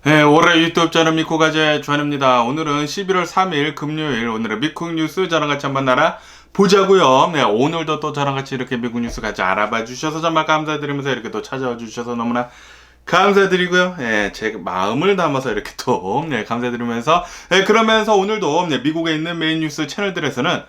네, 올해 유튜브 저는 미코가제 주한입니다. 오늘은 11월 3일 금요일, 오늘의 미국 뉴스 저랑 같이 한번 보자고요. 네, 오늘도 또 저랑 같이 이렇게 미국 뉴스 같이 알아봐 주셔서 정말 감사드리면서 이렇게 또 찾아와 주셔서 너무나 감사드리고요. 예, 제 마음을 담아서 이렇게 또 감사드리면서 그러면서 오늘도 미국에 있는 메인 뉴스 채널들에서는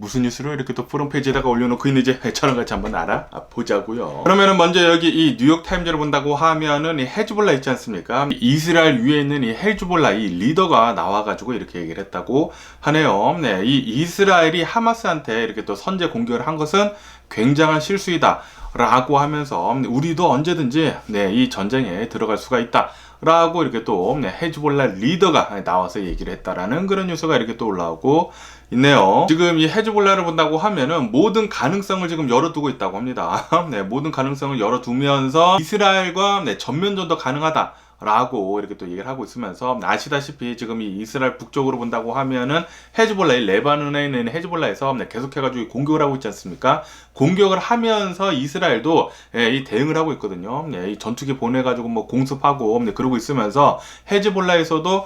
무슨 뉴스를 이렇게 또 프롬페이지에다가 올려놓고 있는지 저랑 같이 한번 알아보자고요. 그러면은 먼저 여기 이 뉴욕타임즈를 본다고 하면은 이 헤즈볼라 있지 않습니까? 이스라엘 위에 있는 이 헤즈볼라 이 리더가 나와가지고 이렇게 얘기를 했다고 하네요. 네, 이 이스라엘이 하마스한테 이렇게 또 선제 공격을 한 것은 굉장한 실수이다 라고 하면서 우리도 언제든지 이 전쟁에 들어갈 수가 있다 라고 이렇게 또 헤즈볼라 리더가 나와서 얘기를 했다라는 그런 뉴스가 이렇게 또 올라오고 있네요. 지금 이 헤즈볼라를 본다고 하면은 모든 가능성을 지금 열어두고 있다고 합니다. 모든 가능성을 열어두면서 이스라엘과 전면전도 가능하다 라고 이렇게 또 얘기를 하고 있으면서 아시다시피 지금 이 이스라엘 북쪽으로 본다고 하면은 헤즈볼라, 이 레바논에 있는 헤즈볼라에서 계속해가지고 공격을 하고 있지 않습니까? 공격을 하면서 이스라엘도 이 대응을 하고 있거든요. 이 전투기 보내가지고 뭐 공습하고 그러고 있으면서 헤즈볼라에서도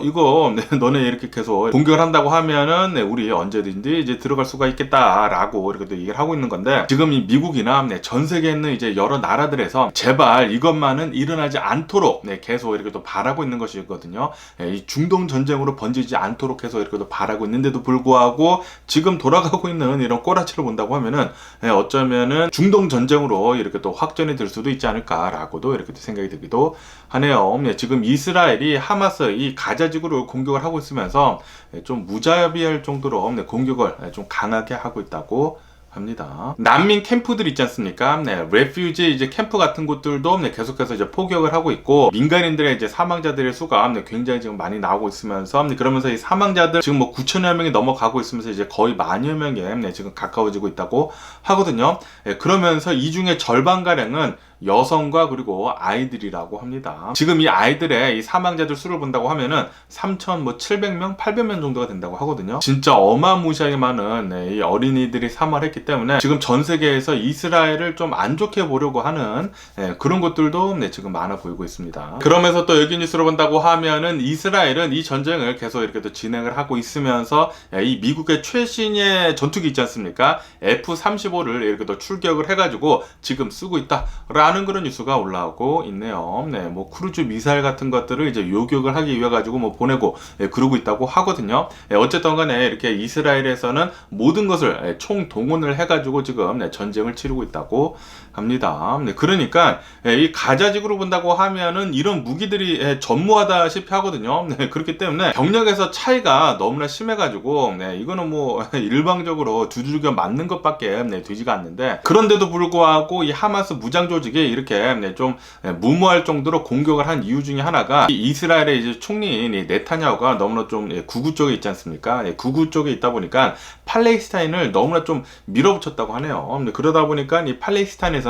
이거 너네 이렇게 계속 공격을 한다고 하면은 우리 언제든지 이제 들어갈 수가 있겠다라고 이렇게 또 얘기를 하고 있는 건데, 지금 이 미국이나 전 세계에 있는 이제 여러 나라들에서 제발 이것만은 일어나지 않도록 계속 이렇게 또 바라고 있는 것이거든요. 이 중동 전쟁으로 번지지 않도록 해서 이렇게 또 바라고 있는데도 불구하고 지금 돌아가고 있는 이런 꼬라치를 본다고 하면은 어쩌면은 중동 전쟁으로 이렇게 또 확전이 될 수도 있지 않을까라고도 이렇게 또 생각이 들기도 하네요. 지금 이스라엘이 하마스 이 가자 지구를 공격을 하고 있으면서 좀 무자비할 정도로 공격을 좀 강하게 하고 있다고 합니다. 난민 캠프들 있지 않습니까? 레퓨지 이제 캠프 같은 곳들도 계속해서 이제 포격을 하고 있고, 민간인들의 이제 사망자들의 수가 굉장히 지금 많이 나오고 있으면서 그러면서 이 사망자들 지금 뭐 9천여 명이 넘어가고 있으면서 이제 거의 만여 명에 지금 가까워지고 있다고 하거든요. 그러면서 이 중에 절반가량은 여성과 그리고 아이들이라고 합니다. 지금 이 아이들의 이 사망자들 수를 본다고 하면은 3,700명, 800명 정도가 된다고 하거든요. 진짜 어마무시하게 많은 이 어린이들이 사망을 했기 때문에 지금 전 세계에서 이스라엘을 좀 안 좋게 보려고 하는 그런 것들도 지금 많아 보이고 있습니다. 그러면서 또 여기 뉴스를 본다고 하면은 이스라엘은 이 전쟁을 계속 이렇게 또 진행을 하고 있으면서 이 미국의 최신의 전투기 있지 않습니까? F-35를 이렇게 또 출격을 해가지고 지금 쓰고 있다 라는 그런 뉴스가 올라오고 있네요. 뭐 크루즈 미사일 같은 것들을 이제 요격을 하기 위해 가지고 뭐 보내고 그러고 있다고 하거든요. 어쨌든 간에 이렇게 이스라엘에서는 모든 것을 총동원을 해가지고 지금 전쟁을 치르고 있다고 합니다. 그러니까 이 가자지구로 본다고 하면은 이런 무기들이 전무하다시피 하거든요. 그렇기 때문에 병력에서 차이가 너무나 심해가지고 이거는 뭐 일방적으로 두들겨 맞는 것밖에 되지가 않는데, 그런데도 불구하고 이 하마스 무장 조직이 이렇게 좀 무모할 정도로 공격을 한 이유 중에 하나가 이 이스라엘의 이제 총리인 네타냐후가 너무나 좀 구구 쪽에 있지 않습니까? 구구 쪽에 있다 보니까 팔레스타인을 너무나 좀 밀어붙였다고 하네요. 그러다 보니까 이 팔레스타인에서는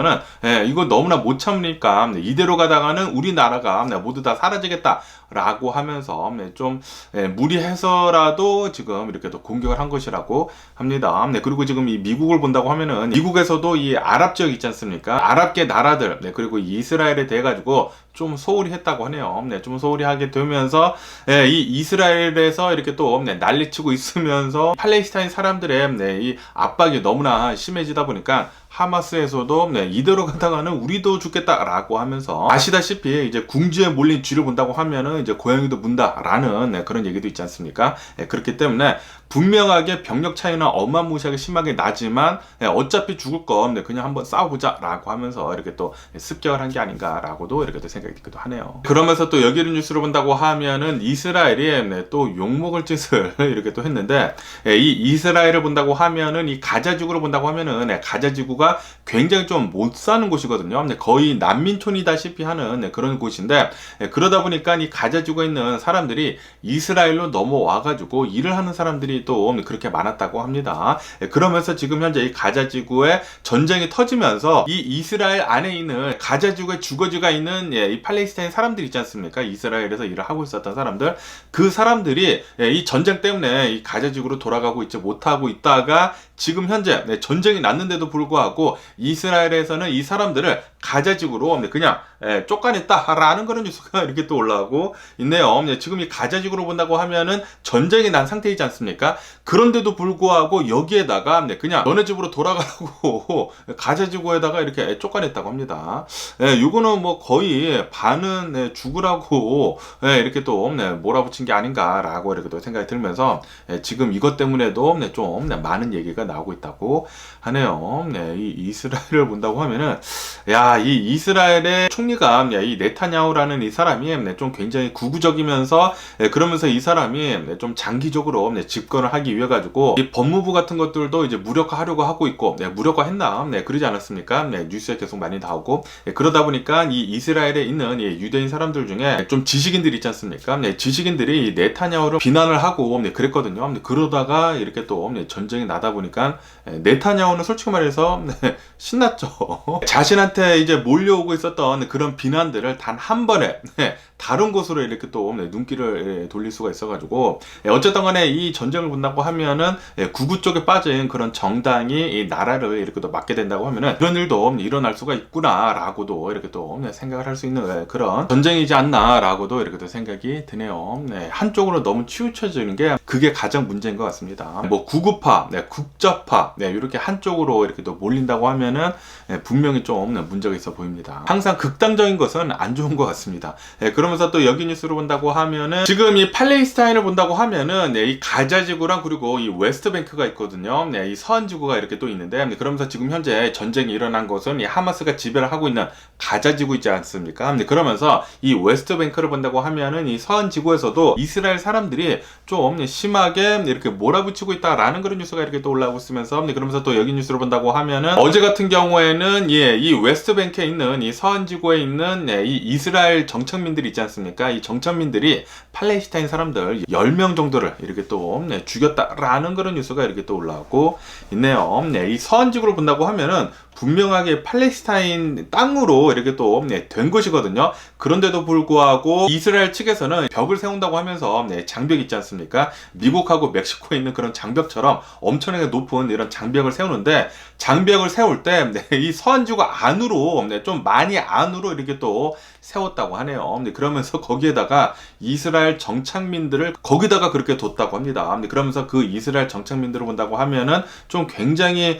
이거 너무나 못 참으니까 이대로 가다가는 우리나라가 모두 다 사라지겠다 라고 하면서 좀 무리해서라도 지금 이렇게 또 공격을 한 것이라고 합니다. 그리고 지금 이 미국을 본다고 하면은 미국에서도 이 아랍 지역 있지 않습니까? 아랍계 나라들 그리고 이스라엘에 대해 가지고 좀 소홀히 했다고 하네요. 좀 소홀히 하게 되면서 이 이스라엘에서 이렇게 또 난리치고 있으면서 팔레스타인 사람들의 이 압박이 너무나 심해지다 보니까 하마스에서도 이대로 가다가는 우리도 죽겠다라고 하면서, 아시다시피 이제 궁지에 몰린 쥐를 본다고 하면은 이제 고양이도 문다라는 그런 얘기도 있지 않습니까? 그렇기 때문에 분명하게 병력 차이는 어마무시하게 심하게 나지만 어차피 죽을 거 그냥 한번 싸워보자라고 하면서 이렇게 또 습격을 한 게 아닌가라고도 이렇게 또 생각이 들기도 하네요. 그러면서 또 여기를 뉴스로 본다고 하면은 이스라엘이 또 욕먹을 짓을 이렇게 또 했는데, 이 이스라엘을 본다고 하면은 이 가자지구로 본다고 하면은 가자지구가 굉장히 좀 못 사는 곳이거든요. 거의 난민촌이다시피 하는 그런 곳인데, 그러다 보니까 이 가자지구에 있는 사람들이 이스라엘로 넘어와가지고 일을 하는 사람들이 또 그렇게 많았다고 합니다. 그러면서 지금 현재 이 가자지구에 전쟁이 터지면서 이 이스라엘 안에 있는 가자지구의 주거지가 있는 이 팔레스타인 사람들 있지 않습니까? 이스라엘에서 일을 하고 있었던 사람들, 그 사람들이 이 전쟁 때문에 이 가자지구로 돌아가고 있지 못하고 있다가 지금 현재 전쟁이 났는데도 불구하고 이스라엘에서는 이 사람들을 가자지구로 그냥 쫓아냈다라는 그런 뉴스가 이렇게 또 올라오고 있네요. 지금 이 가자지구로 본다고 하면은 전쟁이 난 상태이지 않습니까? 그런데도 불구하고 여기에다가 그냥 너네 집으로 돌아가라고 가자지구에다가 이렇게 쫓아냈다고 합니다. 이거는 뭐 거의 반은 죽으라고 이렇게 또 몰아붙인 게 아닌가라고 이렇게 또 생각이 들면서 지금 이것 때문에도 좀 많은 얘기가 나오고 있다고 하네요. 이 이스라엘을 본다고 하면은 이 이스라엘의 총리가 이 네타냐후라는 이 사람이 좀 굉장히 구구적이면서 그러면서 이 사람이 좀 장기적으로 집권을 하기 위해 가지고 이 법무부 같은 것들도 이제 무력화하려고 하고 있고 무력화했나 그러지 않았습니까? 뉴스에 계속 많이 나오고 그러다 보니까 이 이스라엘에 있는 이 유대인 사람들 중에 좀 지식인들이 있지 않습니까? 지식인들이 이 네타냐후를 비난을 하고 그랬거든요. 그러다가 이렇게 또 전쟁이 나다 보니까 네타냐후는 솔직히 말해서 신났죠. 자신한테 이제 몰려오고 있었던 그런 비난들을 단 한 번에 다른 곳으로 이렇게 또 눈길을 돌릴 수가 있어가지고 어쨌든 간에 이 전쟁을 본다고 하면은 구구 쪽에 빠진 그런 정당이 이 나라를 이렇게 또 맡게 된다고 하면은 그런 일도 일어날 수가 있구나라고도 이렇게 또 생각을 할 수 있는 그런 전쟁이지 않나라고도 이렇게 또 생각이 드네요. 한쪽으로 너무 치우쳐지는 게 그게 가장 문제인 것 같습니다. 뭐 구구파, 국자파 이렇게 한쪽으로 이렇게 또 몰린다고 하면은 분명히 좀 문제가 있어 보입니다. 항상 극단적인 것은 안 좋은 것 같습니다. 그러면서 또 여기 뉴스를 본다고 하면은 지금 이 팔레스타인을 본다고 하면은 이 가자지구랑 그리고 이 웨스트뱅크가 있거든요. 이 서안지구가 이렇게 또 있는데 그러면서 지금 현재 전쟁이 일어난 곳은 이 하마스가 지배를 하고 있는 가자지구 있지 않습니까? 그러면서 이 웨스트뱅크를 본다고 하면은 이 서안지구에서도 이스라엘 사람들이 좀 심하게 이렇게 몰아붙이고 있다라는 그런 뉴스가 이렇게 또 올라오고 있으면서 그러면서 또 여기 뉴스를 본다고 하면은 어제 같은 경우에는 이 웨스트뱅크에 있는 이 서안지구에 있는 이 이스라엘 정착민들이 있지 않습니까? 이 정착민들이 팔레스타인 사람들 10명 정도를 이렇게 또 죽였다라는 그런 뉴스가 이렇게 또 올라오고 있네요. 이 서안지구를 본다고 하면은 분명하게 팔레스타인 땅으로 이렇게 또 된 것이거든요. 그런데도 불구하고 이스라엘 측에서는 벽을 세운다고 하면서 장벽 있지 않습니까? 미국하고 멕시코에 있는 그런 장벽처럼 엄청나게 높은 이런 장벽을 세우는데 장벽을 세울 때 이 서안지구 안으로 좀 많이 안으로 이렇게 또 세웠다고 하네요. 그러면서 거기에다가 이스라엘 정착민들을 거기다가 그렇게 뒀다고 합니다. 그러면서 그 이스라엘 정착민들을 본다고 하면은 좀 굉장히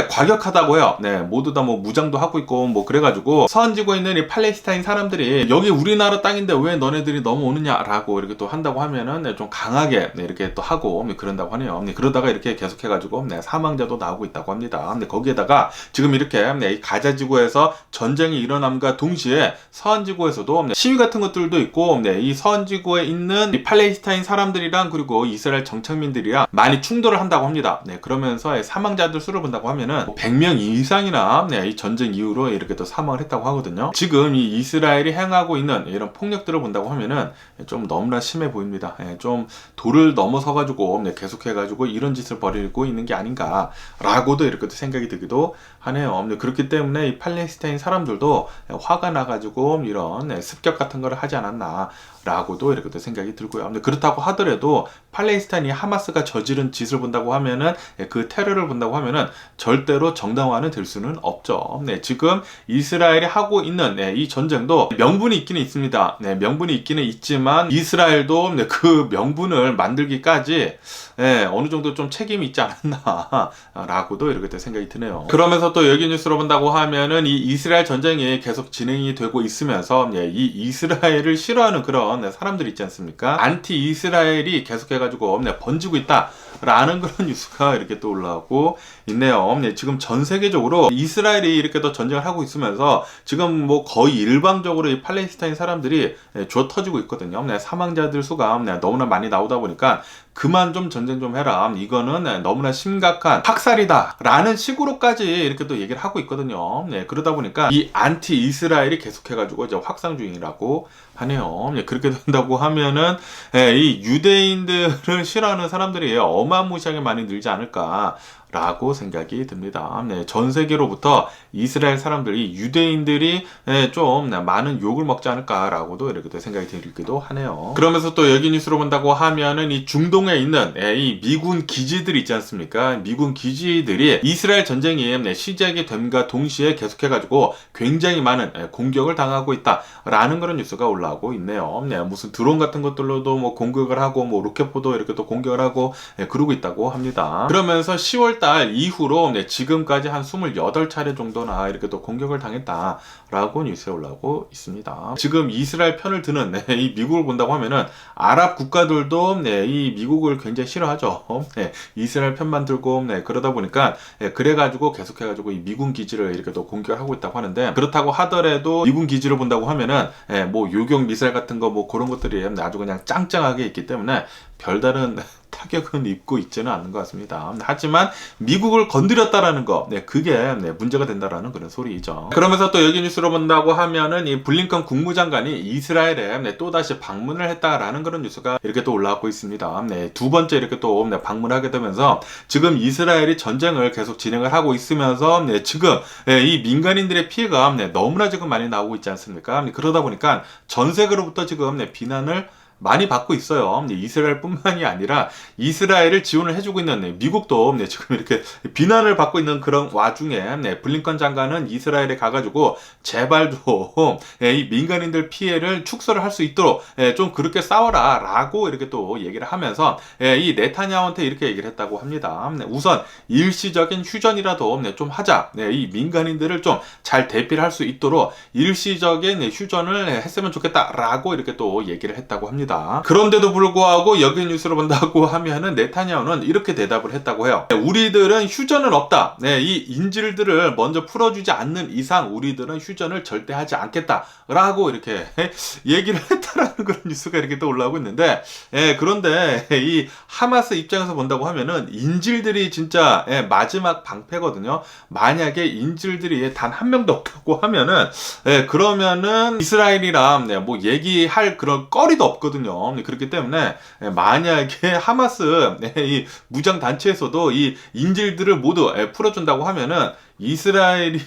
과격하다고 해요. 모두 다 뭐 무장도 하고 있고 뭐 그래가지고 서안지구에 있는 이 팔레스타인 사람들이 여기 우리나라 땅인데 왜 너네들이 넘어오느냐라고 이렇게 또 한다고 하면은 좀 강하게 이렇게 또 하고 그런다고 하네요. 그러다가 이렇게 계속해가지고 사망자도 나오고 있다고 합니다. 거기에다가 지금 이렇게 이 가자지구에서 전쟁이 일어남과 동시에 서안지구에서도 시위 같은 것들도 있고 이 서안지구에 있는 이 팔레스타인 사람들이랑 그리고 이스라엘 정착민들이랑 많이 충돌을 한다고 합니다. 그러면서 사망자들 수를 본다고 하면은 100명 이상이나 이 전쟁 이후로 이렇게 또 사망을 했다고 하거든요. 지금 이 이스라엘이 행하고 있는 이런 폭력들을 본다고 하면은 좀 너무나 심해 보입니다. 좀 도를 넘어서 가지고 계속해가지고 이런 짓을 벌이고 있는 게 아닌가라고도 이렇게 또 생각이 들기도 하네요. 그렇기 때문에 이 팔레스타인 사람들도 화가 나가지고 이런 습격 같은 걸 하지 않았나 라고도 이렇게 또 생각이 들고요. 그렇다고 하더라도 팔레스타인이 하마스가 저지른 짓을 본다고 하면은 그 테러를 본다고 하면은 절대로 정당화는 될 수는 없죠. 지금 이스라엘이 하고 있는 이 전쟁도 명분이 있기는 있습니다. 명분이 있기는 있지만 이스라엘도 그 명분을 만들기까지 어느 정도 좀 책임이 있지 않았나 라고도 이렇게 또 생각이 드네요. 그러면서 또 여기 뉴스로 본다고 하면은 이 이스라엘 전쟁이 계속 진행이 되고 있으면서 이 이스라엘을 싫어하는 그런 사람들이 있지 않습니까? 안티 이스라엘이 계속해가지고 번지고 있다라는 그런 뉴스가 이렇게 또 올라오고 있네요. 지금 전 세계적으로 이스라엘이 이렇게 또 전쟁을 하고 있으면서 지금 뭐 거의 일방적으로 이 팔레스타인 사람들이 주어 터지고 있거든요. 사망자들 수가 너무나 많이 나오다 보니까 그만 좀 전쟁 좀 해라. 이거는 너무나 심각한 학살이다. 라는 식으로까지 이렇게 또 얘기를 하고 있거든요. 그러다 보니까 이 안티 이스라엘이 계속해가지고 이제 확산 중이라고 하네요. 그렇게 된다고 하면은 이 유대인들을 싫어하는 사람들이 어마무시하게 많이 늘지 않을까 라고 생각이 듭니다. 네, 전 세계로부터 이스라엘 사람들이 유대인들이 좀 많은 욕을 먹지 않을까라고도 이렇게 생각이 들기도 하네요. 그러면서 또 여기 뉴스로 본다고 하면은 이 중동에 있는 이 미군 기지들 있지 않습니까? 미군 기지들이 이스라엘 전쟁이 시작이 됨과 동시에 계속해가지고 굉장히 많은 공격을 당하고 있다라는 그런 뉴스가 올라오고 있네요. 네, 무슨 드론 같은 것들로도 뭐 공격을 하고 뭐 로켓포도 이렇게 또 공격을 하고 그러고 있다고 합니다. 그러면서 10월 달 이후로 지금까지 한 28차례 정도나 이렇게 또 공격을 당했다라고 뉴스에 올라오고 있습니다. 지금 이스라엘 편을 드는 이 미국을 본다고 하면은 아랍 국가들도 이 미국을 굉장히 싫어하죠. 이스라엘 편만 들고 그러다 보니까 그래가지고 계속해가지고 이 미군 기지를 이렇게 또 공격을 하고 있다고 하는데, 그렇다고 하더라도 미군 기지를 본다고 하면은 뭐 요격 미사일 같은 거 뭐 그런 것들이 아주 그냥 짱짱하게 있기 때문에 별다른 타격은 입고 있지는 않는 것 같습니다. 하지만 미국을 건드렸다라는 거, 그게 문제가 된다라는 그런 소리이죠. 그러면서 또 여기 뉴스로 본다고 하면은 이 블링컨 국무장관이 이스라엘에 또다시 방문을 했다라는 그런 뉴스가 이렇게 또 올라오고 있습니다. 두 번째 이렇게 또 방문하게 되면서 지금 이스라엘이 전쟁을 계속 진행을 하고 있으면서 지금 이 민간인들의 피해가 너무나 지금 많이 나오고 있지 않습니까? 그러다 보니까 전 세계로부터 지금 비난을 많이 받고 있어요. 이스라엘뿐만이 아니라 이스라엘을 지원을 해주고 있는 미국도 지금 이렇게 비난을 받고 있는 그런 와중에 블링컨 장관은 이스라엘에 가가지고 제발 좀 이 민간인들 피해를 축소를 할 수 있도록 좀 그렇게 싸워라 라고 이렇게 또 얘기를 하면서 이 네타냐후한테 이렇게 얘기를 했다고 합니다. 우선 일시적인 휴전이라도 좀 하자. 이 민간인들을 좀 잘 대피를 할 수 있도록 일시적인 휴전을 했으면 좋겠다라고 이렇게 또 얘기를 했다고 합니다. 그런데도 불구하고 여기 뉴스를 본다고 하면은 네타냐후는 이렇게 대답을 했다고 해요. 우리들은 휴전은 없다. 이 인질들을 먼저 풀어주지 않는 이상 우리들은 휴전을 절대 하지 않겠다라고 이렇게 얘기를 했다라는 그런 뉴스가 이렇게 또 올라오고 있는데, 그런데 이 하마스 입장에서 본다고 하면은 인질들이 진짜 마지막 방패거든요. 만약에 인질들이 단 한 명도 없다고 하면은 그러면은 이스라엘이랑 뭐 얘기할 그런 거리도 없거든요. 그렇기 때문에 만약에 하마스 이 무장단체에서도 이 인질들을 모두 풀어준다고 하면은 이스라엘이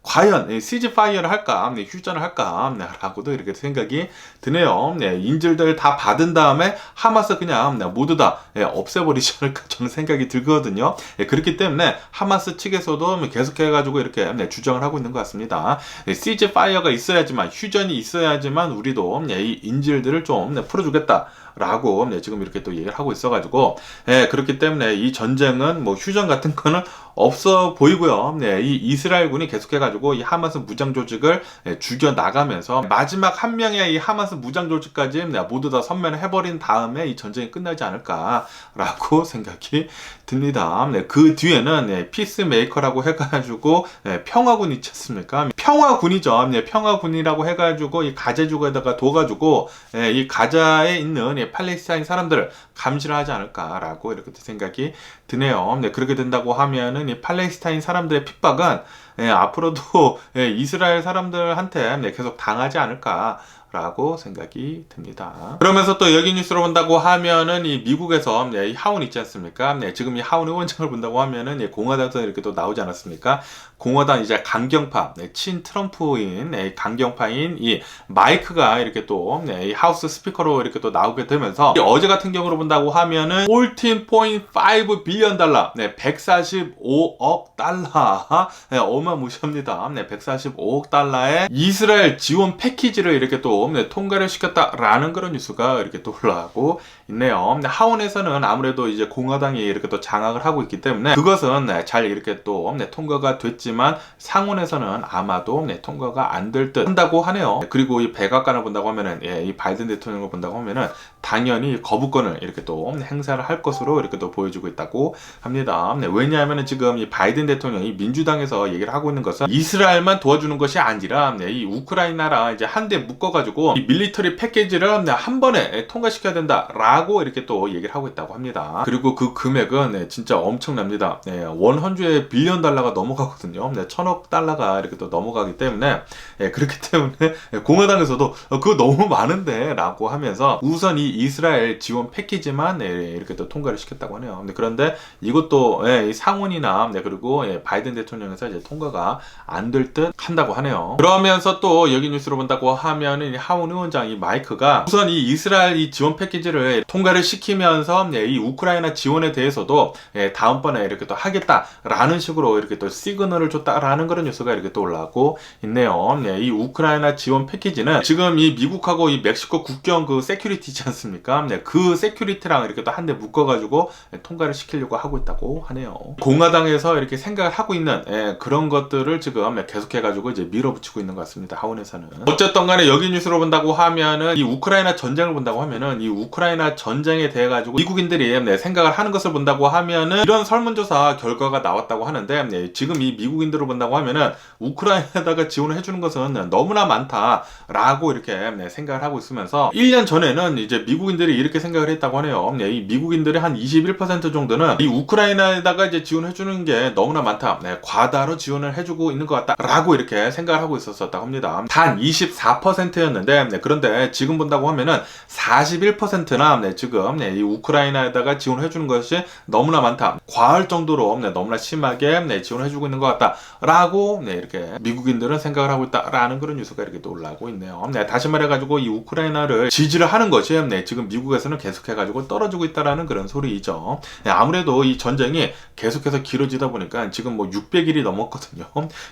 과연 시즈파이어를 할까, 휴전을 할까 라고도 이렇게 생각이 드네요. 인질들 다 받은 다음에 하마스 그냥 모두 다 없애버리지 않을까 저는 생각이 들거든요. 그렇기 때문에 하마스 측에서도 계속해가지고 이렇게 주장을 하고 있는 것 같습니다. 시즈파이어가 있어야지만, 휴전이 있어야지만 우리도 이 인질들을 좀 풀어주겠다 라고 지금 이렇게 또 얘기를 하고 있어가지고 그렇기 때문에 이 전쟁은 뭐 휴전 같은 거는 없어 보이고요. 이 이스라엘군이 계속해가지고 이 하마스 무장 조직을 죽여 나가면서 마지막 한 명의 이 하마스 무장 조직까지 모두 다 섬멸을 해버린 다음에 이 전쟁이 끝나지 않을까라고 생각이 듭니다. 그 뒤에는 피스메이커라고 해가지고 평화군 있지 않습니까? 평화군이죠. 평화군이라고 해가지고 이 가제지구에다가 둬가지고 이 가자에 있는 팔레스타인 사람들을 감시를 하지 않을까라고 이렇게 생각이 드네요. 그렇게 된다고 하면은 이 팔레스타인 사람들의 핍박은 앞으로도 이스라엘 사람들한테 계속 당하지 않을까 라고 생각이 듭니다. 그러면서 또 여기 뉴스로 본다고 하면은 이 미국에서 이 하원 있지 않습니까? 지금 이 하원 의원장을 본다고 하면은 공화당에서 이렇게 또 나오지 않았습니까? 공화당 이제 강경파, 친 트럼프인 강경파인 이 마이크가 이렇게 또 이 하우스 스피커로 이렇게 또 나오게 되면서 어제 같은 경우로 본다고 하면은 14.5 빌리언 달러, 145억 달러, 어마무시합니다. 145억 달러의 이스라엘 지원 패키지를 이렇게 또 통과를 시켰다라는 그런 뉴스가 이렇게 또 올라가고 있네요. 하원에서는 아무래도 이제 공화당이 이렇게 또 장악을 하고 있기 때문에 그것은 잘 이렇게 또 통과가 됐지만 상원에서는 아마도 통과가 안 될 듯 한다고 하네요. 그리고 이 백악관을 본다고 하면은 이 바이든 대통령을 본다고 하면은 당연히 거부권을 이렇게 또 행사를 할 것으로 이렇게 또 보여주고 있다고 합니다. 왜냐하면은 지금 이 바이든 대통령이 민주당에서 얘기를 하고 있는 것은 이스라엘만 도와주는 것이 아니라 이 우크라이나랑 이제 한데 묶어가지고 해가지고 이 밀리터리 패키지를 한 번에 통과시켜야 된다라고 이렇게 또 얘기를 하고 있다고 합니다. 그리고 그 금액은 진짜 엄청납니다. 원헌주에 빌리언 달러가 넘어가거든요. 1000억 달러가 이렇게 또 넘어가기 때문에 그렇기 때문에 공화당에서도 그거 너무 많은데 라고 하면서 우선 이 이스라엘 지원 패키지만 이렇게 또 통과를 시켰다고 하네요. 그런데 이것도 이 상원이나 그리고 바이든 대통령에서 이제 통과가 안 될 듯 한다고 하네요. 그러면서 또 여기 뉴스로 본다고 하면은 하원 의원장 이 마이크가 우선 이 이스라엘 이 지원 패키지를 통과를 시키면서 이 우크라이나 지원에 대해서도 다음번에 이렇게 또 하겠다라는 식으로 이렇게 또 시그널을 줬다라는 그런 뉴스가 이렇게 또 올라오고 있네요. 이 우크라이나 지원 패키지는 지금 이 미국하고 이 멕시코 국경 그 세큐리티지 않습니까? 그 세큐리티랑 이렇게 또 한 대 묶어가지고 통과를 시키려고 하고 있다고 하네요. 공화당에서 이렇게 생각을 하고 있는 그런 것들을 지금 계속해가지고 이제 밀어붙이고 있는 것 같습니다. 하원에서는. 어쨌든 간에 여기 뉴스로 본다고 하면은 이 우크라이나 전쟁을 본다고 하면은 이 우크라이나 전쟁에 대해 가지고 미국인들이 생각을 하는 것을 본다고 하면은 이런 설문조사 결과가 나왔다고 하는데 지금 이 미국인들을 본다고 하면은 우크라이나에다가 지원을 해주는 것은 너무나 많다라고 이렇게 생각을 하고 있으면서 1년 전에는 이제 미국인들이 이렇게 생각을 했다고 하네요. 이 미국인들의 한 21% 정도는 이 우크라이나에다가 이제 지원해주는 게 너무나 많다. 과다로 지원을 해주고 있는 것 같다라고 이렇게 생각을 하고 있었다고 합니다. 단 24%였는데 그런데 지금 본다고 하면은 41%나 지금 이 우크라이나에다가 지원해주는 것이 너무나 많다. 과할 정도로 너무나 심하게 지원해주고 있는 것 같다라고 이렇게 미국인들은 생각을 하고 있다라는 그런 뉴스가 이렇게 또 올라오고 있네요. 다시 말해가지고 이 우크라이나를 지지를 하는 것이 지금 미국에서는 계속해가지고 떨어지고 있다라는 그런 소리이죠. 아무래도 이 전쟁이 계속해서 길어지다 보니까 지금 뭐 600일이 넘었거든요.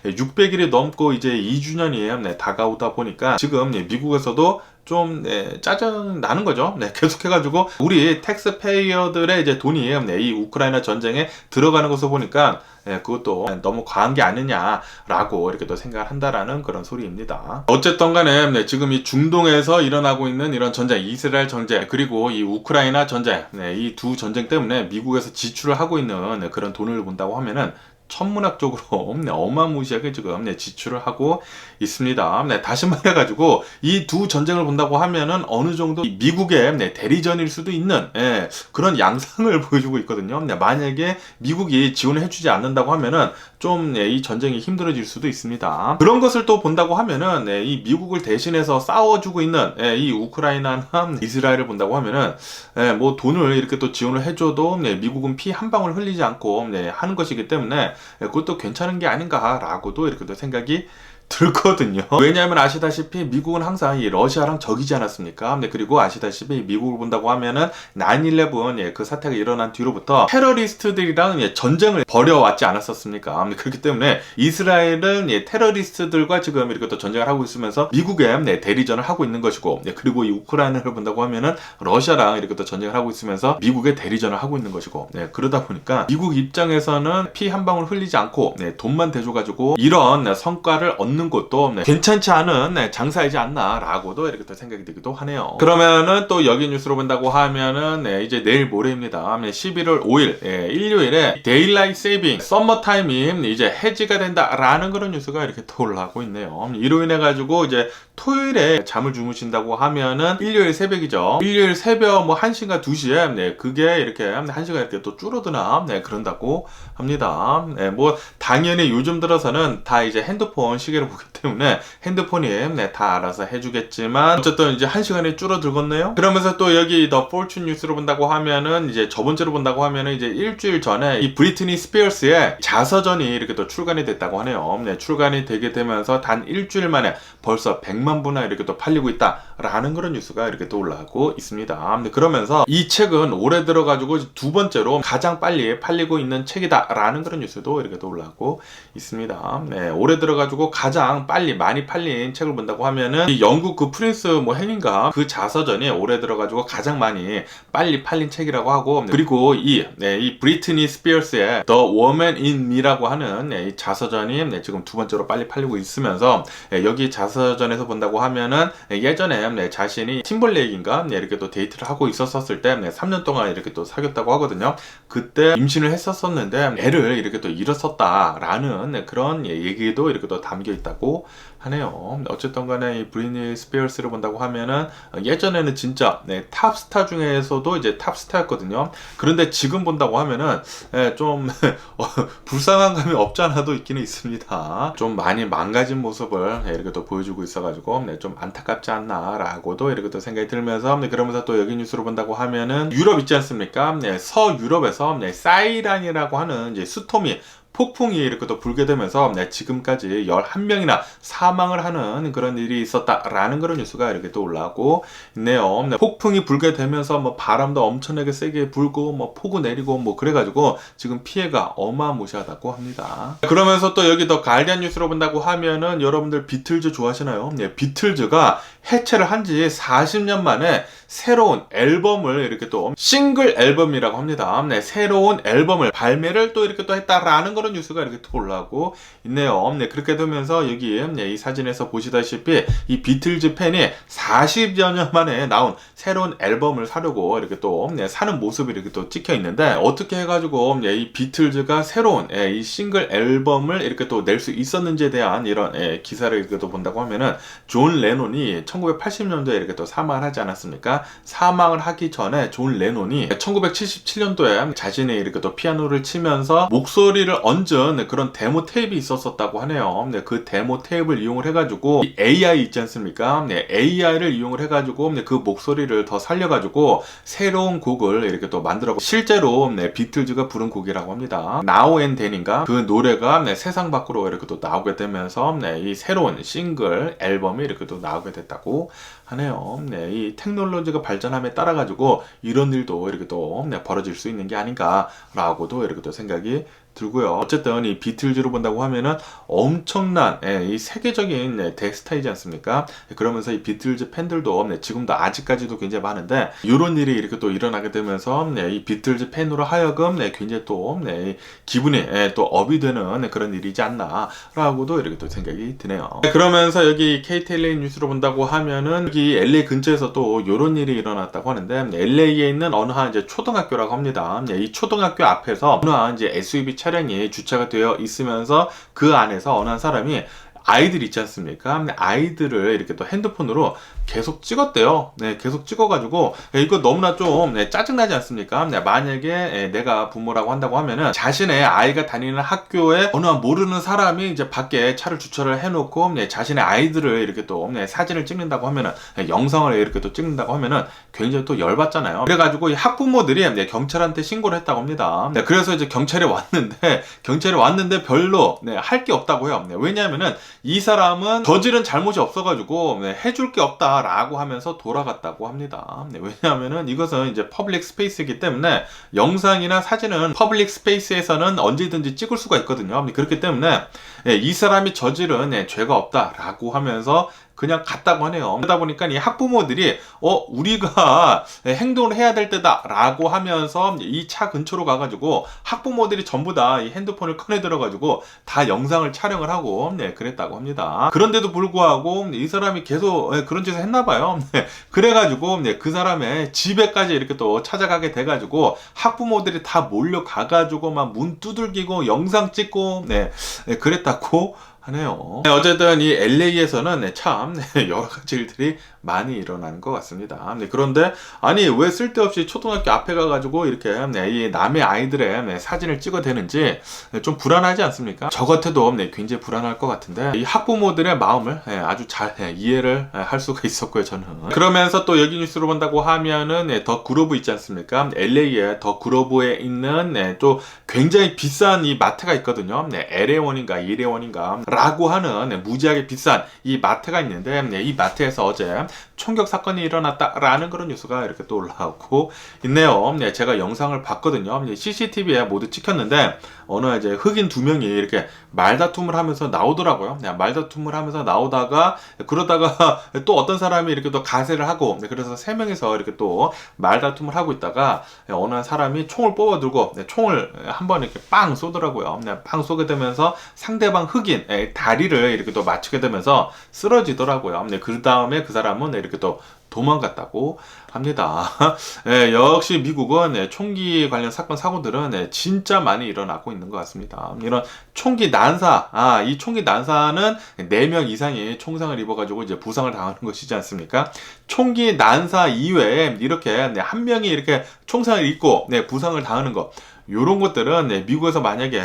600일이 넘고 이제 2주년이 다가오다 보니까 지금 미국에서도 좀 짜증 나는 거죠. 계속해가지고 우리 텍스페이어들의 이제 돈이 이 우크라이나 전쟁에 들어가는 것을 보니까 그것도 너무 과한 게 아니냐라고 이렇게 또 생각을 한다라는 그런 소리입니다. 어쨌든 간에 지금 이 중동에서 일어나고 있는 이런 전쟁, 이스라엘 전쟁 그리고 이 우크라이나 전쟁, 이 두 전쟁 때문에 미국에서 지출을 하고 있는 그런 돈을 본다고 하면은 천문학적으로 어마무시하게 지금 지출을 하고 있습니다. 다시 말해가지고 이 두 전쟁을 본다고 하면은 어느 정도 미국의 대리전일 수도 있는 그런 양상을 보여주고 있거든요. 만약에 미국이 지원을 해주지 않는다고 하면은 좀 이 전쟁이 힘들어질 수도 있습니다. 그런 것을 또 본다고 하면은 이 미국을 대신해서 싸워주고 있는 이 우크라이나나 이스라엘을 본다고 하면은 뭐 돈을 이렇게 또 지원을 해줘도 미국은 피 한 방울 흘리지 않고 하는 것이기 때문에 그것도 괜찮은 게 아닌가라고도 이렇게 또 생각이 들거든요. 왜냐하면 아시다시피 미국은 항상 이 러시아랑 적이지 않았습니까? 그리고 아시다시피 미국을 본다고 하면은 9/11 그 사태가 일어난 뒤로부터 테러리스트들이랑 전쟁을 벌여왔지 않았었습니까? 그렇기 때문에 이스라엘은 테러리스트들과 지금 이렇게 또 전쟁을 하고 있으면서 미국의 대리전을 하고 있는 것이고, 그리고 이 우크라이나를 본다고 하면은 러시아랑 이렇게 또 전쟁을 하고 있으면서 미국의 대리전을 하고 있는 것이고, 그러다 보니까 미국 입장에서는 피 한 방울 흘리지 않고 돈만 대줘가지고 이런 성과를 얻는 것도 괜찮지 않은 장사이지 않나라고도 이렇게 또 생각이 들기도 하네요. 그러면은 또 여기 뉴스로 본다고 하면은 이제 내일 모레입니다. 11월 5일 일요일에 데일라이트 세이빙 썸머 타임이 이제 해지가 된다라는 그런 뉴스가 이렇게 또 올라오고 있네요. 이로 인해 가지고 이제 토요일에 잠을 주무신다고 하면은 일요일 새벽이죠. 일요일 새벽 뭐 1시인가 2시에 그게 이렇게 1시간 이렇게 또 줄어드나 그런다고 합니다. 뭐 당연히 요즘 들어서는 다 이제 핸드폰 시계를 보기 때문에 핸드폰이 다 알아서 해주겠지만 어쨌든 이제 1시간이 줄어들겠네요. 그러면서 또 여기 더 포춘 뉴스로 본다고 하면은 이제 저번 주로 본다고 하면은 이제 일주일 전에 이 브리트니 스피어스의 자서전이 이렇게 또 출간이 됐다고 하네요. 출간이 되게 되면서 단 일주일 만에 벌써 100만 부나 이렇게 또 팔리고 있다라는 그런 뉴스가 이렇게 또 올라오고 있습니다. 그러면서 이 책은 올해 들어가지고 두 번째로 가장 빨리 팔리고 있는 책이다라는 그런 뉴스도 이렇게 또 올라오고 있습니다. 올해 들어가지고 가장 빨리 많이 팔린 책을 본다고 하면은 이 영국 그 프린스 뭐 헨인가 그 자서전이 올해 들어가지고 가장 많이 빨리 팔린 책이라고 하고, 그리고 이 브리트니 스피어스의 The Woman in Me라고 하는 이 자서전이 지금 두 번째로 빨리 팔리고 있으면서 여기 자서전에서 본다고 하면은 예전에 자신이 팀벌레이크인가 이렇게 또 데이트를 하고 있었을 때 3년 동안 이렇게 또 사귀었다고 하거든요. 그때 임신을 했었었는데 애를 이렇게 또 잃었었다라는 그런 얘기도 이렇게 또 담겨 있다고 하네요. 어쨌든 간에 이 브리트니 스피어스를 본다고 하면은 예전에는 진짜 탑스타 중에서도 이제 탑스타였거든요. 그런데 지금 본다고 하면은 좀 불쌍한 감이 없지 않아도 있기는 있습니다. 좀 많이 망가진 모습을 이렇게 또 보여주고 있어가지고 좀 안타깝지 않나라고도 이렇게 또 생각이 들면서 그러면서 또 여기 뉴스를 본다고 하면은 유럽 있지 않습니까? 서유럽에서 사이란이라고 하는 이제 수토미 폭풍이 이렇게 또 불게 되면서 지금까지 11명이나 사망을 하는 그런 일이 있었다라는 그런 뉴스가 이렇게 또 올라오고 있네요. 폭풍이 불게 되면서 뭐 바람도 엄청나게 세게 불고 뭐 폭우 내리고 뭐 그래가지고 지금 피해가 어마무시하다고 합니다. 그러면서 또 여기 더 가디언 뉴스로 본다고 하면은 여러분들 비틀즈 좋아하시나요? 비틀즈가 해체를 한 지 40년 만에 새로운 앨범을 이렇게 또 싱글 앨범이라고 합니다. 새로운 앨범을 발매를 또 이렇게 또 했다라는 그런 뉴스가 이렇게 또 올라오고 있네요. 그렇게 되면서 여기 이 사진에서 보시다시피 이 비틀즈 팬이 40여 년 만에 나온 새로운 앨범을 사려고 이렇게 또 사는 모습이 이렇게 또 찍혀 있는데 어떻게 해가지고 이 비틀즈가 새로운 이 싱글 앨범을 이렇게 또 낼 수 있었는지에 대한 이런 기사를 이렇게 또 본다고 하면은 존 레논이 1980년도에 이렇게 또 사망을 하지 않았습니까? 사망을 하기 전에 존 레논이 1977년도에 자신이 이렇게 또 피아노를 치면서 목소리를 얹은 그런 데모 테이프가 있었다고 하네요. 그 데모 테이프를 이용을 해가지고 AI 있지 않습니까? AI를 이용을 해가지고 그 목소리를 더 살려가지고 새로운 곡을 이렇게 또 만들었고 실제로 비틀즈가 부른 곡이라고 합니다. Now and Then인가? 그 노래가 세상 밖으로 이렇게 또 나오게 되면서 이 새로운 싱글 앨범이 이렇게 또 나오게 됐다고 하네요. 이 테크놀로지가 발전함에 따라 가지고 이런 일도 이렇게 또 벌어질 수 있는 게 아닌가라고도 이렇게 또 생각이 들고요. 어쨌든 이 비틀즈로 본다고 하면은 엄청난 이 세계적인 대스타이지 않습니까? 그러면서 이 비틀즈 팬들도 지금도 아직까지도 굉장히 많은데 이런 일이 이렇게 또 일어나게 되면서 이 비틀즈 팬으로 하여금 굉장히 또 기분이 또 업이 되는 그런 일이지 않나라고도 이렇게 또 생각이 드네요. 그러면서 여기 KTLA 뉴스로 본다고 하면은 여기 LA 근처에서 또 이런 일이 일어났다고 하는데 LA에 있는 어느 한 이제 초등학교라고 합니다. 이 초등학교 앞에서 어느 한 이제 SUV 차량이 주차가 되어 있으면서 그 안에서 어느 한 사람이 아이들 있지 않습니까? 아이들을 이렇게 또 핸드폰으로 계속 찍었대요. 계속 찍어가지고 이거 너무나 좀 짜증나지 않습니까? 만약에 내가 부모라고 한다고 하면은 자신의 아이가 다니는 학교에 어느 모르는 사람이 이제 밖에 차를 주차를 해놓고 자신의 아이들을 이렇게 또 사진을 찍는다고 하면은 영상을 이렇게 또 찍는다고 하면은 굉장히 또 열받잖아요. 그래가지고 이 학부모들이 경찰한테 신고를 했다고 합니다. 그래서 이제 경찰이 왔는데 별로 할 게 없다고 해요. 왜냐하면은 이 사람은 저지른 잘못이 없어가지고 해줄 게 없다라고 하면서 돌아갔다고 합니다. 왜냐하면은 이것은 이제 퍼블릭 스페이스이기 때문에 영상이나 사진은 퍼블릭 스페이스에서는 언제든지 찍을 수가 있거든요. 그렇기 때문에 이 사람이 저지른 죄가 없다라고 하면서 그냥 갔다고 하네요. 그러다 보니까 이 학부모들이 우리가 행동을 해야 될 때다 라고 하면서 이 차 근처로 가가지고 학부모들이 전부 다 이 핸드폰을 꺼내 들어가지고 다 영상을 촬영을 하고 그랬다고 합니다. 그런데도 불구하고 이 사람이 계속 그런 짓을 했나봐요. 그래가지고 그 사람의 집에까지 이렇게 또 찾아가게 돼가지고 학부모들이 다 몰려가가지고 막 문 두들기고 영상 찍고 그랬다고 하네요. 어쨌든 이 LA에서는 참 여러 가지 일들이 많이 일어나는 것 같습니다. 그런데 아니 왜 쓸데없이 초등학교 앞에 가가지고 이렇게 이 남의 아이들의 사진을 찍어대는지 좀 불안하지 않습니까? 저 같아도 굉장히 불안할 것 같은데 이 학부모들의 마음을 아주 잘 이해를 할 수가 있었고요, 저는. 그러면서 또 여기 뉴스로 본다고 하면은 더 그로브 있지 않습니까? LA에 더 그로브에 있는 또 굉장히 비싼 이 마트가 있거든요. LA1인가 이레원인가 라고 하는 무지하게 비싼 이 마트가 있는데 이 마트에서 어제 총격 사건이 일어났다라는 그런 뉴스가 이렇게 또 올라오고 있네요. 제가 영상을 봤거든요. CCTV에 모두 찍혔는데 어느 이제 흑인 두 명이 이렇게 말다툼을 하면서 나오더라고요. 말다툼을 하면서 나오다가 그러다가 또 어떤 사람이 이렇게 또 가세를 하고 그래서 세 명이서 이렇게 또 말다툼을 하고 있다가 어느 한 사람이 총을 뽑아들고 총을 한번 이렇게 빵 쏘더라고요. 빵 쏘게 되면서 상대방 흑인 다리를 이렇게 또 맞추게 되면서 쓰러지더라고요. 그 다음에 그 사람은 이렇게 또 도망갔다고 합니다. 역시 미국은 총기 관련 사건 사고들은 진짜 많이 일어나고 있는 것 같습니다. 이런 총기 난사, 이 총기 난사는 4명 이상이 총상을 입어가지고 이제 부상을 당하는 것이지 않습니까? 총기 난사 이외에 이렇게 한 명이 이렇게 총상을 입고 부상을 당하는 것. 요런 것들은 미국에서 만약에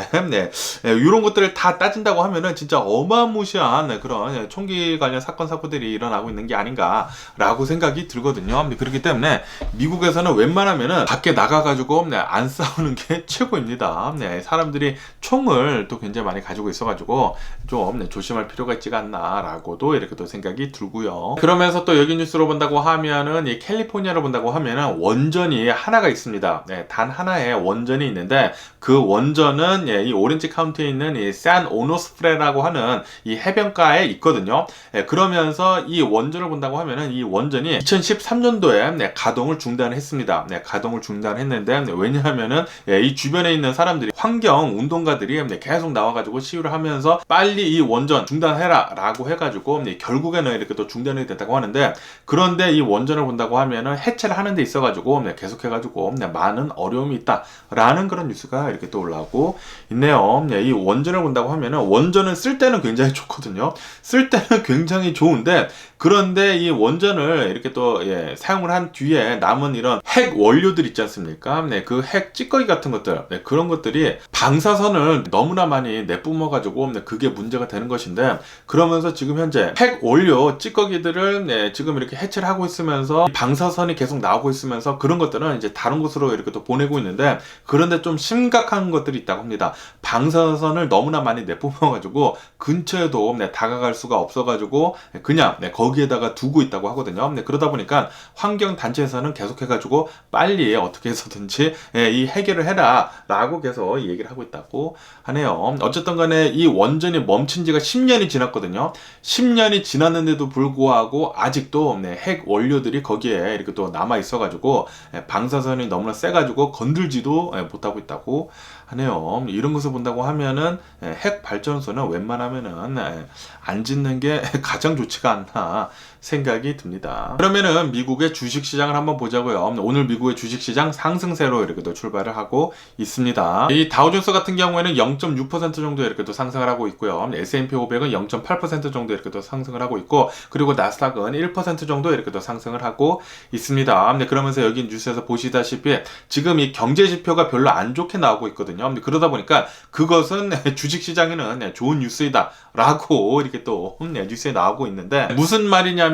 요런 것들을 다 따진다고 하면은 진짜 어마무시한 그런 총기 관련 사건 사고들이 일어나고 있는 게 아닌가라고 생각이 들거든요. 그렇기 때문에 미국에서는 웬만하면은 밖에 나가가지고 안 싸우는 게 최고입니다. 사람들이 총을 또 굉장히 많이 가지고 있어가지고 좀 조심할 필요가 있지가 않나라고도 이렇게 또 생각이 들고요. 그러면서 또 여기 뉴스로 본다고 하면은 이 캘리포니아로 본다고 하면은 원전이 하나가 있습니다. 단 하나의 원전이 있는데 그 원전은 이 오렌지 카운티에 있는 이 산 오노스프레라고 하는 이 해변가에 있거든요. 그러면서 이 원전을 본다고 하면은 이 원전이 2013년도에 가동을 중단했습니다. 가동을 중단했는데 왜냐하면은 이 주변에 있는 사람들이 환경 운동가들이 계속 나와가지고 시위를 하면서 빨리 이 원전 중단해라라고 해가지고 결국에는 이렇게 또 중단이 됐다고 하는데 그런데 이 원전을 본다고 하면은 해체를 하는 데 있어가지고 계속해가지고 많은 어려움이 있다라는 그런 뉴스가 이렇게 또 올라오고 있네요. 이 원전을 본다고 하면은 원전은 쓸 때는 굉장히 좋거든요. 쓸 때는 굉장히 좋은데 그런데 이 원전을 이렇게 또 사용을 한 뒤에 남은 이런 핵 원료들 있지 않습니까? 그 핵 찌꺼기 같은 것들 그런 것들이 방사선을 너무나 많이 내뿜어가지고 그게 문제가 되는 것인데 그러면서 지금 현재 핵 원료 찌꺼기들을 지금 이렇게 해체를 하고 있으면서 방사선이 계속 나오고 있으면서 그런 것들은 이제 다른 곳으로 이렇게 또 보내고 있는데 그런데 좀 심각한 것들이 있다고 합니다. 방사선을 너무나 많이 내뿜어가지고 근처에도 다가갈 수가 없어가지고 그냥 거기에다가 두고 있다고 하거든요. 그러다 보니까 환경단체에서는 계속해가지고 빨리 어떻게 해서든지 이 해결을 해라 라고 계속 얘기를 하고 있다고 하네요. 어쨌든 간에 이 원전이 멈춘 지가 10년이 지났거든요. 10년이 지났는데도 불구하고 아직도 핵 원료들이 거기에 이렇게 또 남아 있어가지고 방사선이 너무나 세가지고 건들지도 못하고 있다고 하네요. 이런 것을 본다고 하면은 핵 발전소는 웬만하면은 안 짓는 게 가장 좋지가 않나 생각이 듭니다. 그러면은 미국의 주식시장을 한번 보자고요. 오늘 미국의 주식시장 상승세로 이렇게 또 출발을 하고 있습니다. 이 다우존스 같은 경우에는 0.6% 정도 이렇게 또 상승을 하고 있고요. S&P 500은 0.8% 정도 이렇게 또 상승을 하고 있고 그리고 나스닥은 1% 정도 이렇게 또 상승을 하고 있습니다. 그러면서 여기 뉴스에서 보시다시피 지금 이 경제 지표가 별로 안 좋게 나오고 있거든요. 그러다 보니까 그것은 주식시장에는 좋은 뉴스이다 라고 이렇게 또 뉴스에 나오고 있는데 무슨 말이냐면은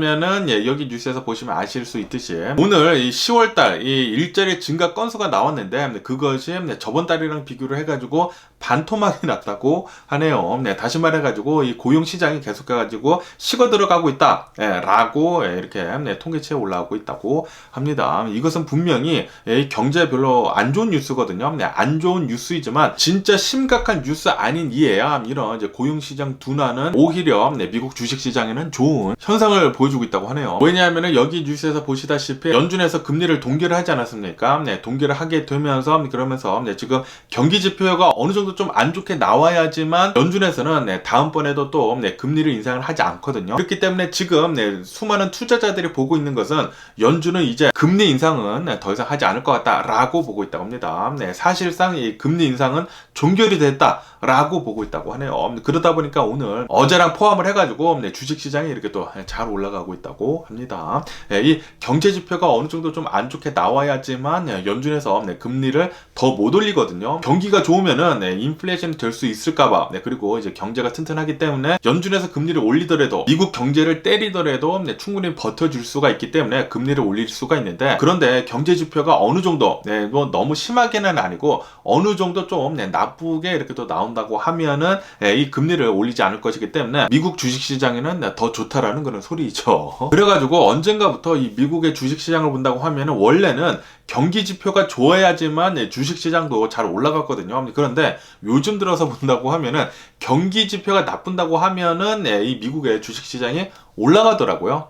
여기 뉴스에서 보시면 아실 수 있듯이 오늘 이 10월달 이 일자리 증가 건수가 나왔는데 그것이 저번 달이랑 비교를 해가지고 반토막이 났다고 하네요. 다시 말해가지고 이 고용시장이 계속해가지고 식어 들어가고 있다 라고 이렇게 통계치에 올라오고 있다고 합니다. 이것은 분명히 경제에 별로 안 좋은 뉴스거든요. 안 좋은 뉴스이지만 진짜 심각한 뉴스 아닌 이에야 이런 이제 고용시장 둔화는 오히려 미국 주식시장에는 좋은 현상을 보여주고 있다고 하네요. 왜냐하면 여기 뉴스에서 보시다시피 연준에서 금리를 동결을 하지 않았습니까? 동결을 하게 되면서 그러면서 지금 경기 지표가 어느 정도 좀 안 좋게 나와야지만 연준에서는 다음번에도 또 금리를 인상을 하지 않거든요. 그렇기 때문에 지금 수많은 투자자들이 보고 있는 것은 연준은 이제 금리 인상은 더 이상 하지 않을 것 같다라고 보고 있다고 합니다. 사실상 이 금리 인상은 종결이 됐다라고 보고 있다고 하네요. 그러다 보니까 오늘 어제랑 포함을 해가지고 주식시장이 이렇게 또 잘 올라가고 올라가고 있다고 합니다. 이 경제 지표가 어느 정도 좀 안 좋게 나와야지만 연준에서 금리를 더 못 올리거든요. 경기가 좋으면은 인플레이션이 될 수 있을까봐, 그리고 이제 경제가 튼튼하기 때문에 연준에서 금리를 올리더라도 미국 경제를 때리더라도 충분히 버텨줄 수가 있기 때문에 금리를 올릴 수가 있는데, 그런데 경제 지표가 어느 정도 뭐 너무 심하게는 아니고 어느 정도 좀 나쁘게 이렇게 또 나온다고 하면은 이 금리를 올리지 않을 것이기 때문에 미국 주식시장에는 더 좋다라는 그런 소리죠. 그래가지고 언젠가부터 이 미국의 주식시장을 본다고 하면은 원래는 경기 지표가 좋아야지만 주식시장도 잘 올라갔거든요. 그런데 요즘 들어서 본다고 하면은 경기 지표가 나쁜다고 하면은 이 미국의 주식시장이 올라가더라고요.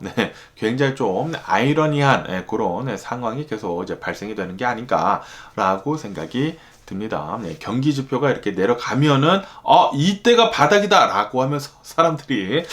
굉장히 좀 아이러니한 그런 상황이 계속 이제 발생이 되는 게 아닌가라고 생각이 듭니다. 경기 지표가 이렇게 내려가면은 이때가 바닥이다 라고 하면서 사람들이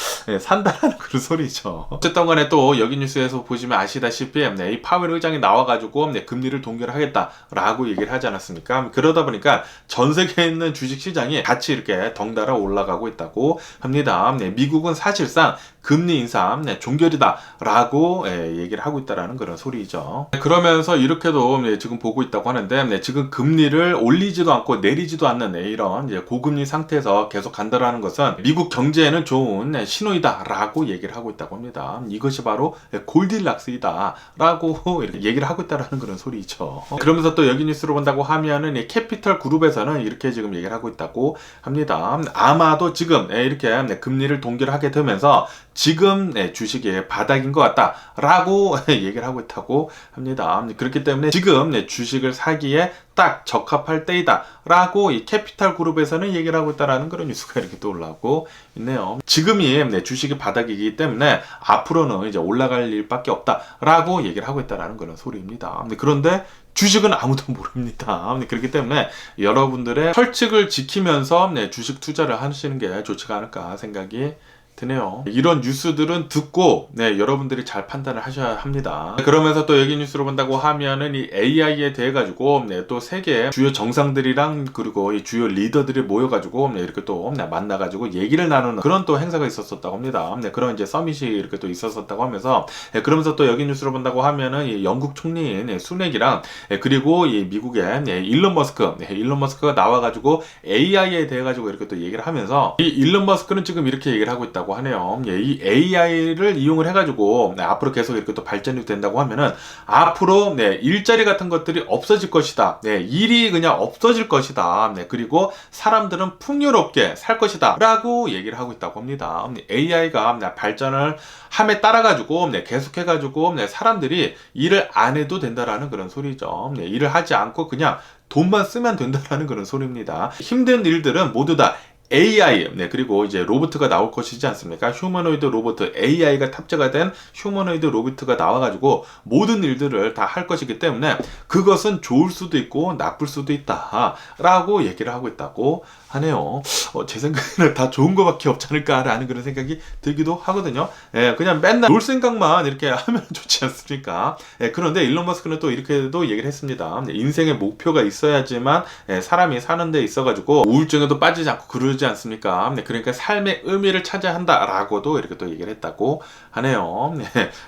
산다라는 그런 소리죠. 어쨌든 간에 또 여기 뉴스에서 보시면 아시다시피 이 파웰 의장이 나와가지고 금리를 동결하겠다라고 얘기를 하지 않았습니까? 그러다 보니까 전 세계에 있는 주식시장이 같이 이렇게 덩달아 올라가고 있다고 합니다. 미국은 사실상 금리 인상 종결이다 라고 얘기를 하고 있다라는 그런 소리죠. 그러면서 이렇게도 지금 보고 있다고 하는데, 지금 금리를 올리지도 않고 내리지도 않는 이런 이제 고금리 상태에서 계속 간다라는 것은 미국 경제에는 좋은 신호이다 라고 얘기를 하고 있다고 합니다. 이것이 바로 골디락스이다 라고 이렇게 얘기를 하고 있다라는 그런 소리죠. 그러면서 또 여기 뉴스로 본다고 하면은 이 캐피털 그룹에서는 이렇게 지금 얘기를 하고 있다고 합니다. 아마도 지금 이렇게 금리를 동결하게 되면서 지금 주식의 바닥인 것 같다라고 얘기를 하고 있다고 합니다. 그렇기 때문에 지금 주식을 사기에 딱 적합할 때이다라고 이 캐피탈 그룹에서는 얘기를 하고 있다라는 그런 뉴스가 이렇게 또 올라오고 있네요. 지금이 주식의 바닥이기 때문에 앞으로는 이제 올라갈 일밖에 없다라고 얘기를 하고 있다라는 그런 소리입니다. 그런데 주식은 아무도 모릅니다. 그렇기 때문에 여러분들의 철칙을 지키면서 주식 투자를 하시는 게 좋지가 않을까 생각이 드네요. 이런 뉴스들은 듣고 여러분들이 잘 판단을 하셔야 합니다. 그러면서 또 여기 뉴스로 본다고 하면은 이 AI에 대해 가지고 또 세계 주요 정상들이랑 그리고 이 주요 리더들이 모여가지고 이렇게 또 만나가지고 얘기를 나누는 그런 또 행사가 있었었다고 합니다. 그런 이제 서밋이 이렇게 또 있었었다고 하면서, 그러면서 또 여기 뉴스로 본다고 하면은 이 영국 총리인 수넥이랑 그리고 이 미국의 일론 머스크가 나와가지고 AI에 대해 가지고 이렇게 또 얘기를 하면서, 이 일론 머스크는 지금 이렇게 얘기를 하고 있다고 하네요. 이 AI를 이용을 해가지고 앞으로 계속 이렇게 또 발전이 된다고 하면은 앞으로 일자리 같은 것들이 없어질 것이다. 일이 그냥 없어질 것이다. 그리고 사람들은 풍요롭게 살 것이다 라고 얘기를 하고 있다고 합니다. AI가 발전을 함에 따라 가지고 계속해 가지고 사람들이 일을 안 해도 된다라는 그런 소리죠. 일을 하지 않고 그냥 돈만 쓰면 된다라는 그런 소리입니다. 힘든 일들은 모두 다 AI, 그리고 이제 로봇가 나올 것이지 않습니까? 휴머노이드 로봇, AI가 탑재가 된 휴머노이드 로봇가 나와가지고 모든 일들을 다 할 것이기 때문에 그것은 좋을 수도 있고 나쁠 수도 있다 라고 얘기를 하고 있다고 하네요. 제 생각에는 다 좋은 거밖에 없지 않을까라는 그런 생각이 들기도 하거든요. 그냥 맨날 놀 생각만 이렇게 하면 좋지 않습니까? 그런데 일론 머스크는 또 이렇게도 얘기를 했습니다. 인생의 목표가 있어야지만 사람이 사는 데 있어가지고 우울증에도 빠지지 않고 그러지 않습니까? 그러니까 삶의 의미를 찾아야 한다라고도 이렇게 또 얘기를 했다고 하네요.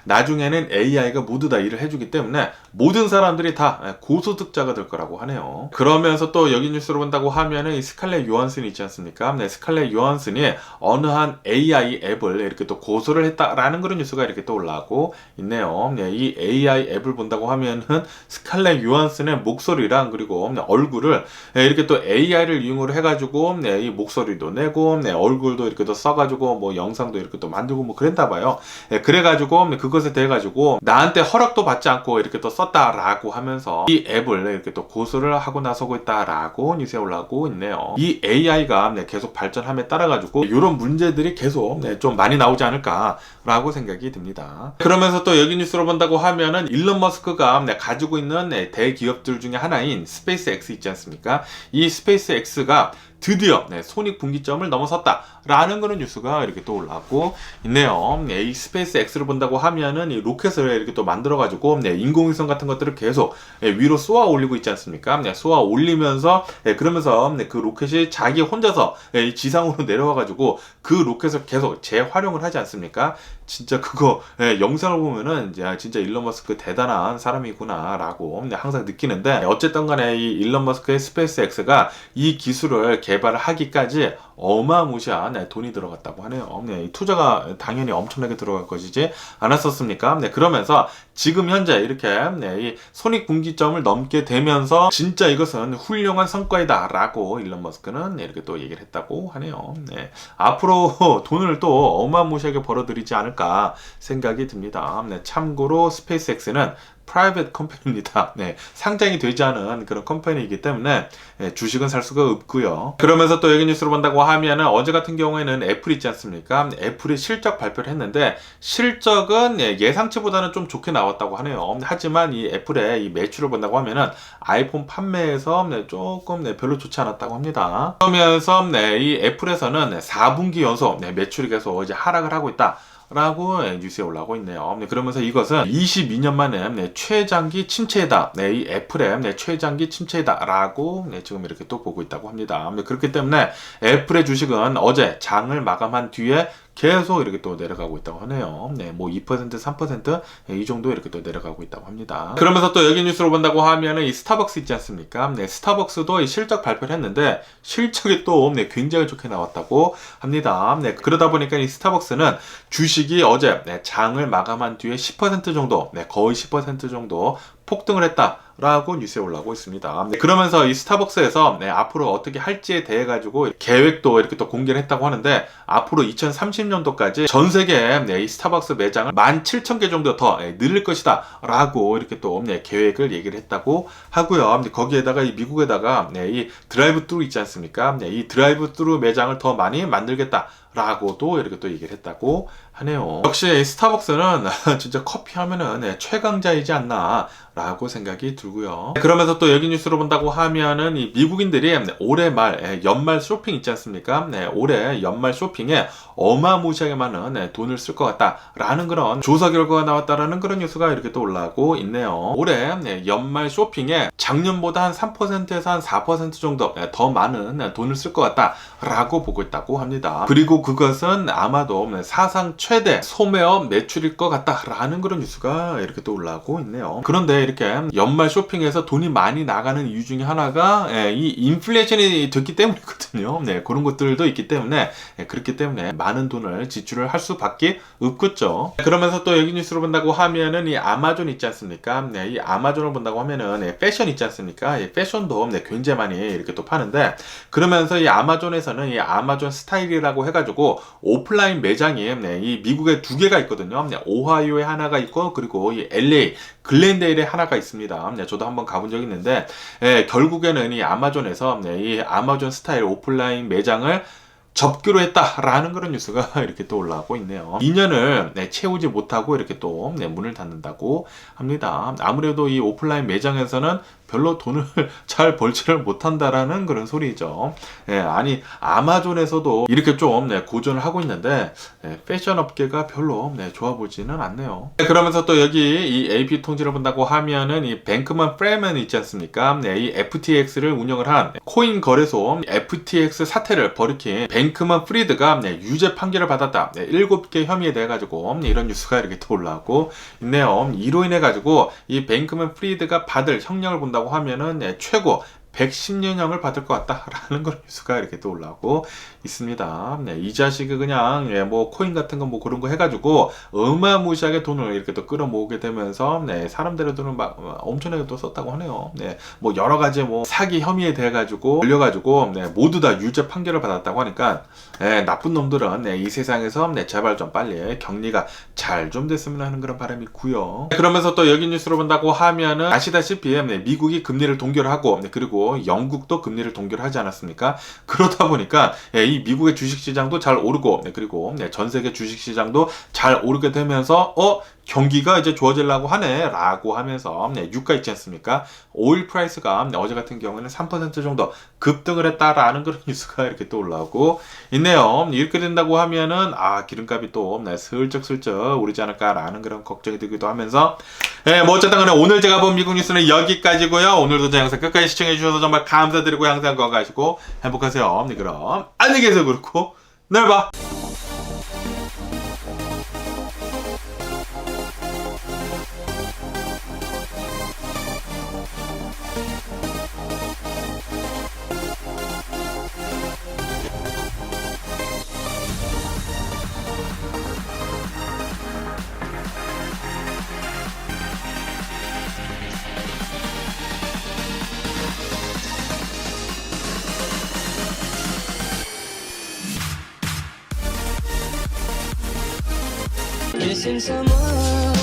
나중에는 AI가 모두 다 일을 해주기 때문에 모든 사람들이 다 고소득자가 될 거라고 하네요. 그러면서 또 여기 뉴스로 본다고 하면은 이 스칼렛 요한슨이 있지 않습니까? 스칼렛 요한슨이 어느 한 AI 앱을 이렇게 또 고소를 했다라는 그런 뉴스가 이렇게 또 올라오고 있네요. 이 AI 앱을 본다고 하면은 스칼렛 요한슨의 목소리랑 그리고 얼굴을 이렇게 또 AI를 이용을 해가지고 이 목소리도 내고 얼굴도 이렇게 또 써가지고 뭐 영상도 이렇게 또 만들고 뭐 그랬나 봐요. 그래가지고 그것에 대해 가지고 나한테 허락도 받지 않고 이렇게 또 썼다라고 하면서 이 앱을 이렇게 또 고소를 하고 나서고 있다라고 뉴스에 올라오고 있네요. 이 AI가 계속 발전함에 따라 가지고 이런 문제들이 계속 좀 많이 나오지 않을까라고 생각이 듭니다. 그러면서 또 여기 뉴스로 본다고 하면은 일론 머스크가 가지고 있는 대기업들 중에 하나인 스페이스 X 있지 않습니까? 이 스페이스 X가 드디어 손익 분기점을 넘어섰다라는 그런 뉴스가 이렇게 또 올라왔고 있네요. 이 스페이스 X를 본다고 하면은 이 로켓을 이렇게 또 만들어가지고 인공위성 같은 것들을 계속 위로 쏘아 올리고 있지 않습니까? 쏘아 올리면서 그러면서 그 로켓이 자기 혼자서 이 지상으로 내려와가지고 그 로켓을 계속 재활용을 하지 않습니까? 진짜 그거 영상을 보면은 진짜 일론 머스크 대단한 사람이구나라고 항상 느끼는데, 어쨌든 간에 이 일론 머스크의 스페이스 X가 이 기술을 개발을 하기까지 어마무시한 돈이 들어갔다고 하네요. 이 투자가 당연히 엄청나게 들어갈 것이지 않았었습니까? 그러면서 지금 현재 이렇게 이 손익분기점을 넘게 되면서 진짜 이것은 훌륭한 성과이다라고 일론 머스크는 이렇게 또 얘기를 했다고 하네요. 앞으로 돈을 또 어마무시하게 벌어들이지 않을까 생각이 듭니다. 참고로 스페이스 X는 프라이빗 컴퍼니입니다. 상장이 되지 않은 그런 컴퍼니이기 때문에 주식은 살 수가 없고요. 그러면서 또 여기 뉴스를 본다고 하면은 어제 같은 경우에는 애플 있지 않습니까? 애플이 실적 발표를 했는데 실적은 예상치보다는 좀 좋게 나왔다고 하네요. 하지만 이 애플의 이 매출을 본다고 하면은 아이폰 판매에서 조금 별로 좋지 않았다고 합니다. 그러면서 이 애플에서는 4분기 연속 매출이 계속 이제 하락을 하고 있다 라고 뉴스에 올라오고 있네요. 그러면서 이것은 22년 만에 최장기 침체다. 이 애플의 최장기 침체다 라고 지금 이렇게 또 보고 있다고 합니다. 그렇기 때문에 애플의 주식은 어제 장을 마감한 뒤에 계속 이렇게 또 내려가고 있다고 하네요. 뭐 2%, 3%이 정도 이렇게 또 내려가고 있다고 합니다. 그러면서 또 여기 뉴스로 본다고 하면은 이 스타벅스 있지 않습니까? 스타벅스도 이 실적 발표를 했는데 실적이 또 굉장히 좋게 나왔다고 합니다. 그러다 보니까 이 스타벅스는 주식이 어제 장을 마감한 뒤에 10% 정도, 거의 10% 정도 폭등을 했다라고 뉴스에 올라오고 있습니다. 그러면서 이 스타벅스에서 앞으로 어떻게 할지에 대해 가지고 계획도 이렇게 또 공개를 했다고 하는데, 앞으로 2030년도까지 전 세계 이 스타벅스 매장을 17,000개 정도 더 늘릴 것이다 라고 이렇게 또 계획을 얘기를 했다고 하고요. 거기에다가 이 미국에다가 이 드라이브 뚜루 있지 않습니까? 이 드라이브 뚜루 매장을 더 많이 만들겠다 라고도 이렇게 또 얘기를 했다고 하네요. 역시 스타벅스는 진짜 커피 하면은 최강자이지 않나 라고 생각이 들고요. 그러면서 또 여기 뉴스로 본다고 하면은 이 미국인들이 올해 말 연말 쇼핑 있지 않습니까? 올해 연말 쇼핑에 어마무시하게 많은 돈을 쓸 것 같다라는 그런 조사 결과가 나왔다라는 그런 뉴스가 이렇게 또 올라오고 있네요. 올해 연말 쇼핑에 작년보다 한 3%에서 한 4% 정도 더 많은 돈을 쓸 것 같다라고 보고 있다고 합니다. 그리고 그것은 아마도 사상 최대 소매업 매출일 것 같다라는 그런 뉴스가 이렇게 또 올라오고 있네요. 그런데 이렇게 연말 쇼핑에서 돈이 많이 나가는 이유 중에 하나가 이 인플레이션이 됐기 때문이거든요. 그런 것들도 있기 때문에 그렇기 때문에 많은 돈을 지출을 할 수밖에 없겠죠. 그러면서 또 여기 뉴스로 본다고 하면은 이 아마존 있지 않습니까? 이 아마존을 본다고 하면은 패션 있지 않습니까? 이 패션도 굉장히 많이 이렇게 또 파는데, 그러면서 이 아마존에서는 이 아마존 스타일이라고 해가지고 오프라인 매장이 이 미국에 2개가 있거든요. 오하이오에 하나가 있고, 그리고 이 LA 글렌데일에 하나가 있습니다. 저도 한번 가본 적이 있는데 결국에는 이 아마존에서 이 아마존 스타일 오프라인 매장을 접기로 했다라는 그런 뉴스가 이렇게 또 올라오고 있네요. 2년을 채우지 못하고 이렇게 또 문을 닫는다고 합니다. 아무래도 이 오프라인 매장에서는 별로 돈을 잘 벌지를 못한다라는 그런 소리죠. 아니 아마존에서도 이렇게 좀 고전을 하고 있는데 패션 업계가 별로 좋아 보지는 않네요. 그러면서 또 여기 이 AP 통지를 본다고 하면은 이 뱅크먼 프리먼 있지 않습니까? 이 FTX를 운영을 한 코인 거래소 FTX 사태를 벌이킨 뱅크먼 프리드가 유죄 판결을 받았다. 7개 혐의에 대해 가지고 이런 뉴스가 이렇게 또 올라오고 있네요. 이로 인해 가지고 이 뱅크먼 프리드가 받을 형량을 본다고 하면은 최고 110년형을 받을 것 같다라는 그런 뉴스가 이렇게 또 올라오고 있습니다. 이 자식이 그냥 뭐 코인 같은 거 뭐 그런 거 해가지고 어마무시하게 돈을 이렇게 또 끌어모으게 되면서 사람들의 돈을 막 엄청나게 또 썼다고 하네요. 뭐 여러 가지 뭐 사기 혐의에 대해 가지고 걸려가지고 모두 다 유죄 판결을 받았다고 하니까 나쁜 놈들은 이 세상에서 제발 좀 빨리 격리가 잘 좀 됐으면 하는 그런 바람이 있고요. 그러면서 또 여기 뉴스로 본다고 하면은 아시다시피 미국이 금리를 동결을 하고 그리고 영국도 금리를 동결을 하지 않았습니까? 그러다 보니까 이 미국의 주식시장도 잘 오르고 그리고 전 세계 주식시장도 잘 오르게 되면서 경기가 이제 좋아지려고 하네라고 하면서 유가 있지 않습니까? 오일 프라이스가 어제 같은 경우에는 3% 정도 급등을 했다라는 그런 뉴스가 이렇게 또 올라오고 있네요. 이렇게 된다고 하면은 기름값이 또 슬쩍슬쩍 오르지 않을까라는 그런 걱정이 들기도 하면서 뭐 어쨌든 간에 오늘 제가 본 미국 뉴스는 여기까지고요. 오늘도 제 영상 끝까지 시청해 주셔서 정말 감사드리고 항상 건강하시고 행복하세요. 네, 그럼 안녕히 계세요. 그렇고 내일 봐. Missing someone